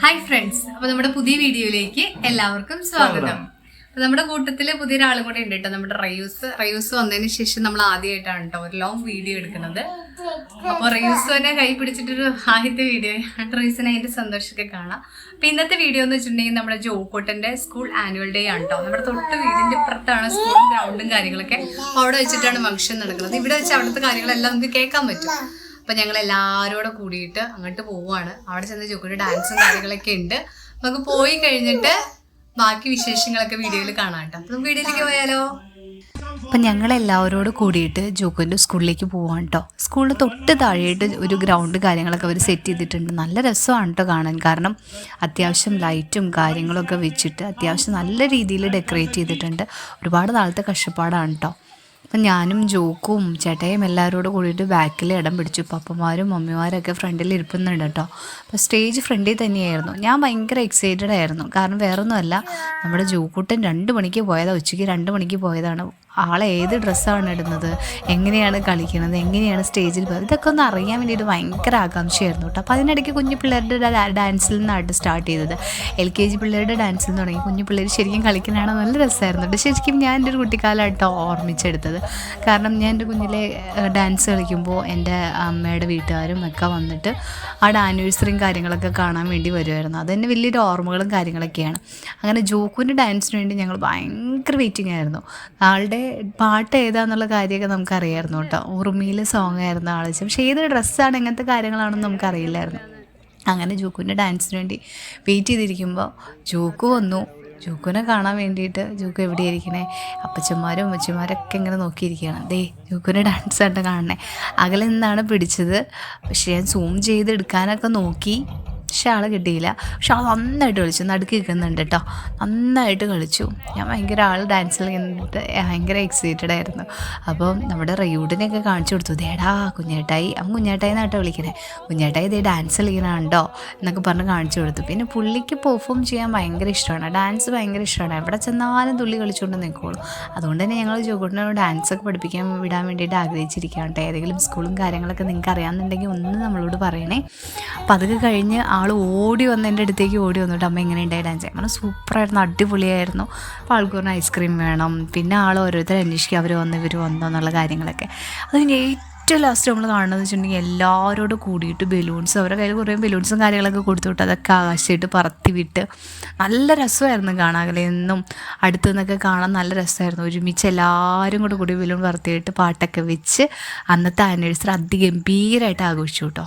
Hi friends, അപ്പോൾ നമ്മുടെ പുതിയ വീഡിയോയിലേക്ക് എല്ലാവർക്കും സ്വാഗതം. അപ്പോൾ നമ്മുടെ കൂട്ടത്തിൽ പുതിയൊരാളും കൂടെ ഉണ്ട് കേട്ടോ, നമ്മുടെ റയൂസ് വന്നതിന് ശേഷം നമ്മൾ ആദ്യമായിട്ടാണ് കേട്ടോ ഒരു ലോങ് വീഡിയോ എടുക്കുന്നത്. അപ്പോൾ റയൂസിനെ കൈ പിടിച്ചിട്ടൊരു ആദ്യത്തെ വീഡിയോ റയൂസിനെ അതിൻ്റെ സന്തോഷമൊക്കെ കാണാം. അപ്പോൾ ഇന്നത്തെ വീഡിയോ എന്ന് വെച്ചിട്ടുണ്ടെങ്കിൽ നമ്മുടെ ജോക്കോട്ടൻ്റെ സ്കൂൾ ആനുവൽ ഡേ ആണ് കേട്ടോ. നമ്മുടെ തൊട്ട് വീടിൻ്റെ ഇപ്പുറത്താണ് സ്കൂളും ഗ്രൗണ്ടും കാര്യങ്ങളൊക്കെ. അപ്പോൾ അവിടെ വെച്ചിട്ടാണ് ഫംഗ്ഷൻ നടക്കുന്നത്. ഇവിടെ വെച്ച് അവിടുത്തെ കാര്യങ്ങളെല്ലാം നമുക്ക് കേൾക്കാൻ പറ്റും. അപ്പം ഞങ്ങൾ എല്ലാവരോടെ കൂടിയിട്ട് അങ്ങോട്ട് പോവുകയാണ്. അവിടെ ചെന്ന് ജോക്കോയുടെ ഡാൻസും കാര്യങ്ങളൊക്കെ ഉണ്ട്. നമുക്ക് പോയി കഴിഞ്ഞിട്ട് ബാക്കി വിശേഷങ്ങളൊക്കെ വീഡിയോയിൽ കാണാം കേട്ടോ. അപ്പം നമുക്ക് വീഡിയോയിലേക്ക് പോയാലോ. അപ്പം ഞങ്ങളെല്ലാവരോടും കൂടിയിട്ട് ജോക്കോൻ്റെ സ്കൂളിലേക്ക് പോവാണ് കേട്ടോ. സ്കൂളിൽ തൊട്ട് താഴെയായിട്ട് ഒരു ഗ്രൗണ്ട് കാര്യങ്ങളൊക്കെ അവർ സെറ്റ് ചെയ്തിട്ടുണ്ട്. നല്ല രസമാണ് കേട്ടോ കാണാൻ. കാരണം അത്യാവശ്യം ലൈറ്റും കാര്യങ്ങളൊക്കെ വെച്ചിട്ട് അത്യാവശ്യം നല്ല രീതിയിൽ ഡെക്കറേറ്റ് ചെയ്തിട്ടുണ്ട്. ഒരുപാട് നാളത്തെ കഷ്ടപ്പാടാണ് കേട്ടോ. അപ്പം ഞാനും ജോക്കും ചേട്ടയും എല്ലാവരോടും കൂടിയിട്ട് ബാക്കിൽ ഇടം പിടിച്ചു. പപ്പമാരും മമ്മിമാരൊക്കെ ഫ്രണ്ടിൽ ഇരിപ്പുന്നുണ്ട് കേട്ടോ. അപ്പോൾ സ്റ്റേജ് ഫ്രണ്ടിൽ തന്നെയായിരുന്നു. ഞാൻ ഭയങ്കര എക്സൈറ്റഡ് ആയിരുന്നു. കാരണം വേറൊന്നുമല്ല, നമ്മുടെ ജോക്കൂട്ടൻ 2 മണിക്ക് പോയതാണ്, ഉച്ചയ്ക്ക് 2 മണിക്ക് പോയതാണ്. ആളെ ഏത് ഡ്രസ്സാണ് ഇടുന്നത്, എങ്ങനെയാണ് കളിക്കുന്നത്, എങ്ങനെയാണ് സ്റ്റേജിൽ പോകുന്നത്, ഇതൊക്കെ ഒന്ന് അറിയാൻ വേണ്ടിയിട്ട് ഭയങ്കര ആകാംക്ഷയായിരുന്നു കേട്ടോ. അപ്പോൾ അതിനിടയ്ക്ക് കുഞ്ഞു പിള്ളേരുടെ ഡാൻസിൽ നിന്നായിട്ട് സ്റ്റാർട്ട് ചെയ്തത്. LKG പിള്ളേരുടെ ഡാൻസിൽ നിന്ന് തുടങ്ങി. കുഞ്ഞു പിള്ളേർ ശരിക്കും കളിക്കാനാണ് നല്ല രസമായിരുന്നു കേട്ടോ. ശരിക്കും ഞാൻ എൻ്റെ ഒരു കുട്ടിക്കാലമായിട്ടോ ഓർമ്മിച്ചെടുത്തത്. കാരണം ഞാൻ എൻ്റെ കുഞ്ഞിലെ ഡാൻസ് കളിക്കുമ്പോൾ എൻ്റെ അമ്മയുടെ വീട്ടുകാരും ഒക്കെ വന്നിട്ട് ആ ആനിവേഴ്സറിയും കാര്യങ്ങളൊക്കെ കാണാൻ വേണ്ടി വരുമായിരുന്നു. അതെന്നെ വലിയൊരു ഓർമ്മകളും കാര്യങ്ങളൊക്കെയാണ്. അങ്ങനെ ജോക്കുവിൻ്റെ ഡാൻസിന് വേണ്ടി ഞങ്ങൾ ഭയങ്കര വെയിറ്റിംഗ് ആയിരുന്നു. ആളുടെ പാട്ട് ഏതാന്നുള്ള കാര്യമൊക്കെ നമുക്കറിയായിരുന്നു കേട്ടോ. ഉറുമിയിലെ സോങ് ആയിരുന്നു ആൾ വെച്ചത്. പക്ഷേ ഏത് ഡ്രസ്സാണ്, എങ്ങനത്തെ കാര്യങ്ങളാണെന്ന് നമുക്കറിയില്ലായിരുന്നു. അങ്ങനെ ജോക്കുവിൻ്റെ ഡാൻസിന് വേണ്ടി വെയിറ്റ് ചെയ്തിരിക്കുമ്പോൾ ജോക്കു വന്നു. ജോക്കുവിനെ കാണാൻ വേണ്ടിയിട്ട് ജോക്കു എവിടെയായിരിക്കണേ, അപ്പച്ചന്മാരും അമ്മച്ചന്മാരൊക്കെ ഇങ്ങനെ നോക്കിയിരിക്കുകയാണ്. ദേ ജോക്കുവിൻ്റെ ഡാൻസ് ആയിട്ട് കാണണേ. അകലെ നിന്നാണ് പിടിച്ചത്. പക്ഷേ ഞാൻ സൂം ചെയ്ത് എടുക്കാനൊക്കെ നോക്കി, പക്ഷെ ആളെ കിട്ടിയില്ല. പക്ഷെ ആൾ നന്നായിട്ട് കളിച്ചു. നടുക്ക് നിൽക്കുന്നുണ്ട് കേട്ടോ. നന്നായിട്ട് കളിച്ചു. ഞാൻ ഭയങ്കര ആൾ ഡാൻസിൽ കണ്ടിട്ട് ഭയങ്കര എക്സൈറ്റഡ് ആയിരുന്നു. അപ്പം നമ്മുടെ റയൂഡിനെയൊക്കെ കാണിച്ചു കൊടുത്തു. ദേടാ കുഞ്ഞേട്ടായി, അവൻ കുഞ്ഞേട്ടായി എന്നാട്ടോ വിളിക്കണേ. കുഞ്ഞേട്ടായി ഇതേ ഡാൻസ് കളിക്കണുണ്ടോ എന്നൊക്കെ പറഞ്ഞ് കാണിച്ചു കൊടുത്തു. പിന്നെ പുള്ളിക്ക് പെർഫോം ചെയ്യാൻ ഭയങ്കര ഇഷ്ടമാണ്, ഡാൻസ് ഭയങ്കര ഇഷ്ടമാണ്. എവിടെ ചെന്നാലും തുള്ളി കളിച്ചുകൊണ്ട് നിൽക്കുള്ളൂ. അതുകൊണ്ട് തന്നെ ഞങ്ങൾ ജോക്കോട്ടിനോട് ഡാൻസൊക്കെ പഠിപ്പിക്കാൻ വിടാൻ വേണ്ടിയിട്ട് ആഗ്രഹിച്ചിരിക്കുകയാണ് കേട്ടോ. ഏതെങ്കിലും സ്കൂളും കാര്യങ്ങളൊക്കെ നിങ്ങൾക്ക് അറിയാമെന്നുണ്ടെങ്കിൽ ഒന്ന് നമ്മളോട് പറയണേ. അപ്പോൾ അതൊക്കെ കഴിഞ്ഞ് ആൾ ഓടി വന്ന് എൻ്റെ അടുത്തേക്ക് ഓടി വന്നിട്ട് അമ്മ എങ്ങനെ ഉണ്ടായി ഡാൻസ് ചെയ്യാൻ. കാരണം സൂപ്പറായിരുന്നു, അടിപൊളിയായിരുന്നു. അപ്പോൾ ആൾക്ക് പറഞ്ഞാൽ ഐസ്ക്രീം വേണം. പിന്നെ ആൾ ഓരോരുത്തർ അന്വേഷിക്കുക, അവർ വന്നോ എന്നുള്ള കാര്യങ്ങളൊക്കെ. അത് പിന്നെ ഏറ്റവും ലാസ്റ്റ് നമ്മൾ കാണുന്നത് വെച്ചിട്ടുണ്ടെങ്കിൽ എല്ലാവരോടും കൂടിയിട്ട് ബലൂൺസ്, അവരുടെ കയ്യിൽ കുറേ ബലൂൺസും കാര്യങ്ങളൊക്കെ കൊടുത്തു വിട്ട് അതൊക്കെ ആകാശമായിട്ട് പറത്തി വിട്ട് നല്ല രസമായിരുന്നു കാണാൻ. എന്നും അടുത്തു നിന്നൊക്കെ കാണാൻ നല്ല രസമായിരുന്നു. ഒരുമിച്ച് എല്ലാവരും കൂടി ബലൂൺ പറത്തിയിട്ട് പാട്ടൊക്കെ വെച്ച് അന്നത്തെ ആനിവേഴ്സറി അതിഗംഭീരമായിട്ട് ആഘോഷിച്ചു കേട്ടോ.